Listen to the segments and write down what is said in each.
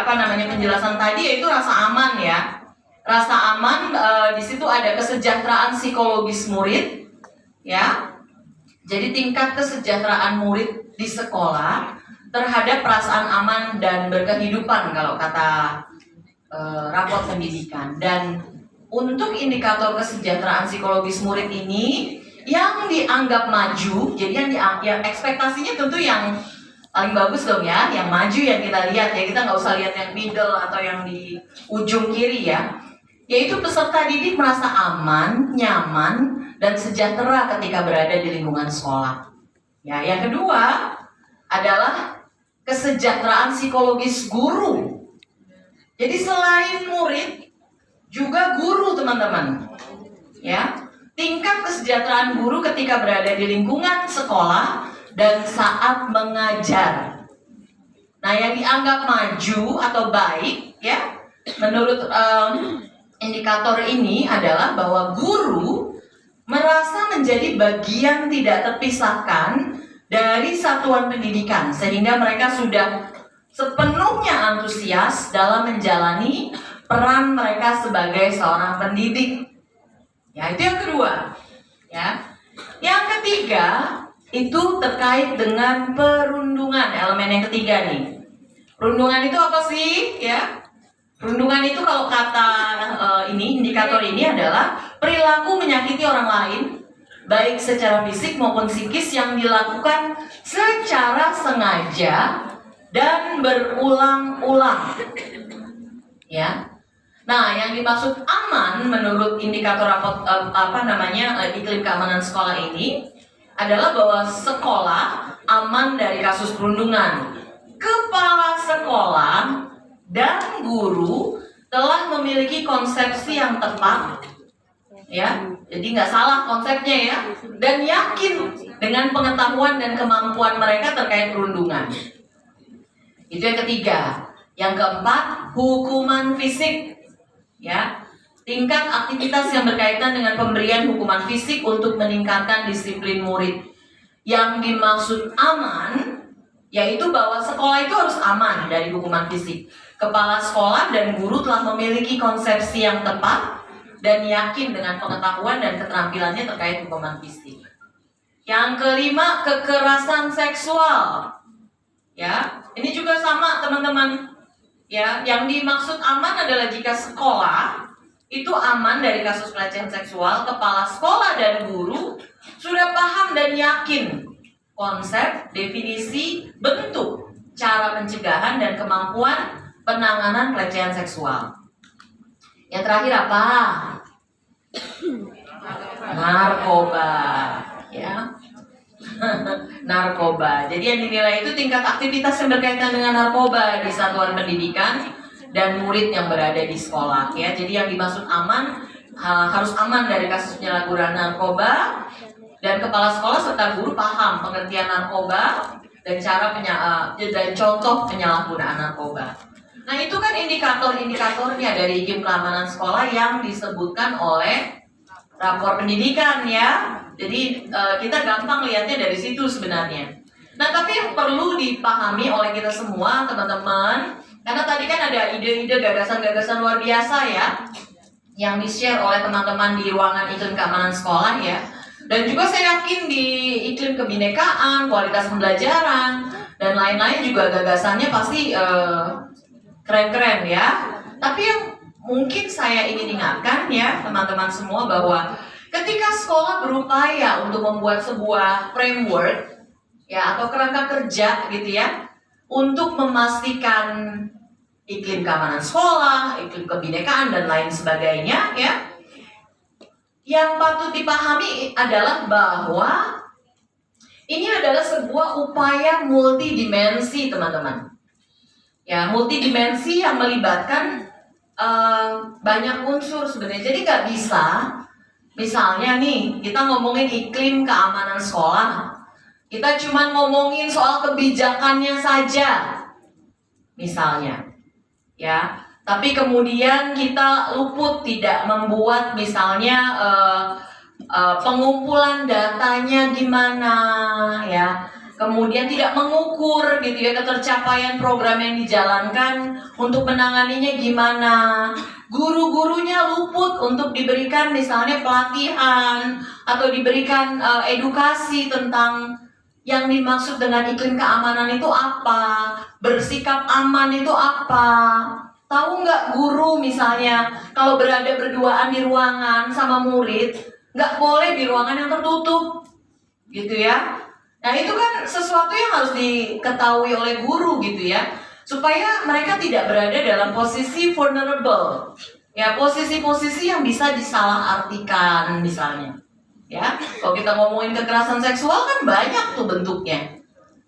penjelasan tadi, yaitu rasa aman ya. Rasa aman, di situ ada kesejahteraan psikologis murid, ya. Jadi tingkat kesejahteraan murid di sekolah terhadap perasaan aman dan berkehidupan kalau kata rapor pendidikan. Dan untuk indikator kesejahteraan psikologis murid ini yang dianggap maju, jadi yang ekspektasinya tentu yang paling bagus dong ya, yang maju yang kita lihat ya, kita nggak usah lihat yang middle atau yang di ujung kiri ya. Yaitu peserta didik merasa aman, nyaman, dan sejahtera ketika berada di lingkungan sekolah. Ya, yang kedua adalah kesejahteraan psikologis guru. Jadi selain murid, juga guru teman-teman. Ya, tingkat kesejahteraan guru ketika berada di lingkungan sekolah dan saat mengajar. Nah, yang dianggap maju atau baik, ya, menurut indikator ini adalah bahwa guru merasa menjadi bagian tidak terpisahkan dari satuan pendidikan, sehingga mereka sudah sepenuhnya antusias dalam menjalani peran mereka sebagai seorang pendidik. Ya, itu yang kedua. Ya. Yang ketiga itu terkait dengan perundungan, elemen yang ketiga nih. Perundungan itu apa sih? Ya. Perundungan itu kalau kata indikator ini adalah perilaku menyakiti orang lain, baik secara fisik maupun psikis yang dilakukan secara sengaja dan berulang-ulang. Ya. Nah, yang dimaksud aman menurut indikator iklim keamanan sekolah ini adalah bahwa sekolah aman dari kasus perundungan. Kepala sekolah dan guru telah memiliki konsepsi yang tepat, ya, jadi nggak salah konsepnya ya, dan yakin dengan pengetahuan dan kemampuan mereka terkait perundungan. Itu yang ketiga. Yang keempat, hukuman fisik, ya, tingkat aktivitas yang berkaitan dengan pemberian hukuman fisik untuk meningkatkan disiplin murid. Yang dimaksud aman yaitu bahwa sekolah itu harus aman dari hukuman fisik. Kepala sekolah dan guru telah memiliki konsepsi yang tepat dan yakin dengan pengetahuan dan keterampilannya terkait hukuman fisik. Yang kelima, kekerasan seksual. Ya, ini juga sama teman-teman. Ya, yang dimaksud aman adalah jika sekolah itu aman dari kasus pelecehan seksual, kepala sekolah dan guru sudah paham dan yakin konsep, definisi, bentuk, cara pencegahan dan kemampuan penanganan pelecehan seksual. Yang terakhir apa? Narkoba, ya. Narkoba. Jadi yang dinilai itu tingkat aktivitas yang berkaitan dengan narkoba di satuan pendidikan dan murid yang berada di sekolah, ya. Jadi yang dimaksud aman harus aman dari kasus penyalahgunaan narkoba, dan kepala sekolah serta guru paham pengertian narkoba dan dan contoh penyalahgunaan narkoba. Nah, itu kan indikator-indikatornya dari iklim keamanan sekolah yang disebutkan oleh rapor pendidikan, ya. Jadi kita gampang lihatnya dari situ sebenarnya. Nah, tapi yang perlu dipahami oleh kita semua teman-teman, karena tadi kan ada ide-ide gagasan-gagasan luar biasa ya, yang di-share oleh teman-teman di ruangan iklim keamanan sekolah ya. Dan juga saya yakin di iklim kebinekaan, kualitas pembelajaran, dan lain-lain juga gagasannya pasti keren-keren ya. Tapi yang mungkin saya ingin ingatkan ya teman-teman semua, bahwa ketika sekolah berupaya untuk membuat sebuah framework ya atau kerangka kerja gitu ya untuk memastikan iklim keamanan sekolah, iklim kebinekaan dan lain sebagainya ya, yang patut dipahami adalah bahwa ini adalah sebuah upaya multidimensi teman-teman. Ya, multidimensi yang melibatkan banyak unsur sebenarnya. Jadi nggak bisa, misalnya nih kita ngomongin iklim keamanan sekolah, kita cuma ngomongin soal kebijakannya saja, misalnya, ya. Tapi kemudian kita luput tidak membuat misalnya pengumpulan datanya gimana, ya. kemudian tidak mengukur gitu ya ketercapaian program yang dijalankan untuk menanganinya gimana. Guru-gurunya luput untuk diberikan misalnya pelatihan atau diberikan edukasi tentang yang dimaksud dengan iklim keamanan itu apa, bersikap aman itu apa. Tahu nggak guru misalnya kalau berada berduaan di ruangan sama murid, nggak boleh di ruangan yang tertutup, gitu ya. Nah itu kan sesuatu yang harus diketahui oleh guru gitu ya, supaya mereka tidak berada dalam posisi vulnerable, ya posisi-posisi yang bisa disalahartikan misalnya. Ya, kalau kita ngomongin kekerasan seksual kan banyak tuh bentuknya.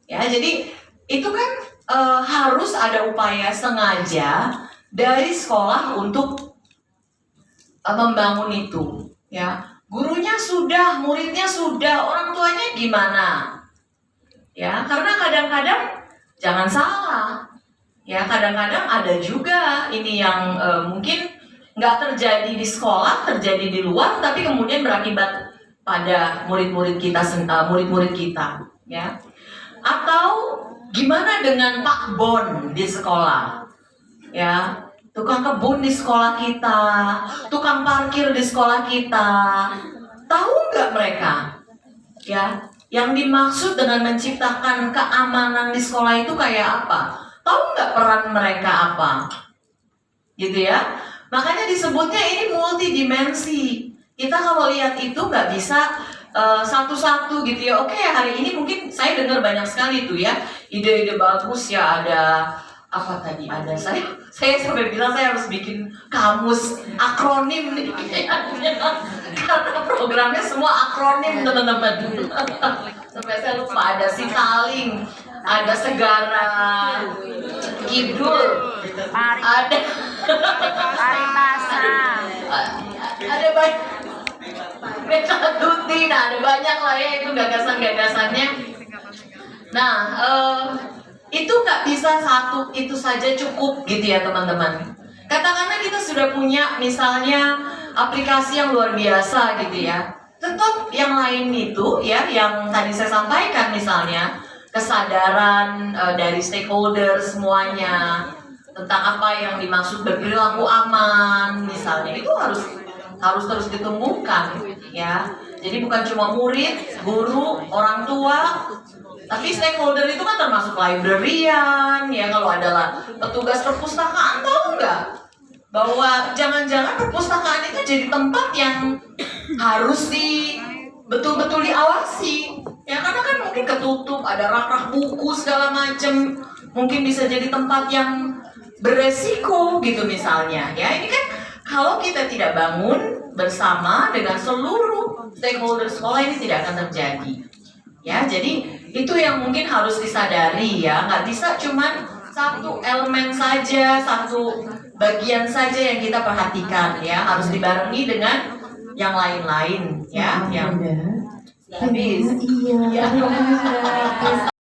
Ya, jadi itu kan harus ada upaya sengaja dari sekolah untuk membangun itu. Ya, gurunya sudah, muridnya sudah, orang tuanya gimana? Ya, karena kadang-kadang jangan salah. Ya, kadang-kadang ada juga ini yang mungkin nggak terjadi di sekolah, terjadi di luar, tapi kemudian berakibat pada murid-murid kita, ya. Atau gimana dengan Pak Bon di sekolah, ya, tukang kebun di sekolah kita, tukang parkir di sekolah kita, tahu nggak mereka, ya, yang dimaksud dengan menciptakan keamanan di sekolah itu kayak apa? Tahu nggak peran mereka apa, gitu ya? Makanya disebutnya ini multidimensi. Kita kalau lihat itu nggak bisa satu-satu gitu ya. Oke, hari ini mungkin saya dengar banyak sekali tuh ya ide-ide bagus ya. Ada apa tadi? Ada saya sampai bilang saya harus bikin kamus akronim nih. Karena programnya semua akronim teman-teman. Sampai saya lupa, ada Sitaling, ada Segara Kidul, ada ada banyak Metaduti, nah ada banyak lah ya itu gagasan-gagasannya. Nah, itu nggak bisa satu itu saja cukup gitu ya teman-teman. Katakanlah kita sudah punya misalnya aplikasi yang luar biasa gitu ya. Tetap yang lain itu ya, yang tadi saya sampaikan misalnya kesadaran dari stakeholder semuanya tentang apa yang dimaksud berperilaku aman misalnya, itu harus terus ditumbuhkan ya. Jadi bukan cuma murid, guru, orang tua, tapi stakeholder itu kan termasuk librarian ya. Kalau adalah petugas perpustakaan, tahu nggak bahwa jangan-jangan perpustakaan itu jadi tempat yang harus betul-betul diawasi ya, karena kan mungkin ketutup, ada rak-rak buku segala macem, mungkin bisa jadi tempat yang beresiko gitu misalnya ya. Ini kan kalau kita tidak bangun bersama dengan seluruh stakeholder sekolah, ini tidak akan terjadi ya. Jadi itu yang mungkin harus disadari ya, nggak bisa cuman satu elemen saja, satu bagian saja yang kita perhatikan ya, harus dibarengi dengan yang lain-lain ya. Yang habis iya.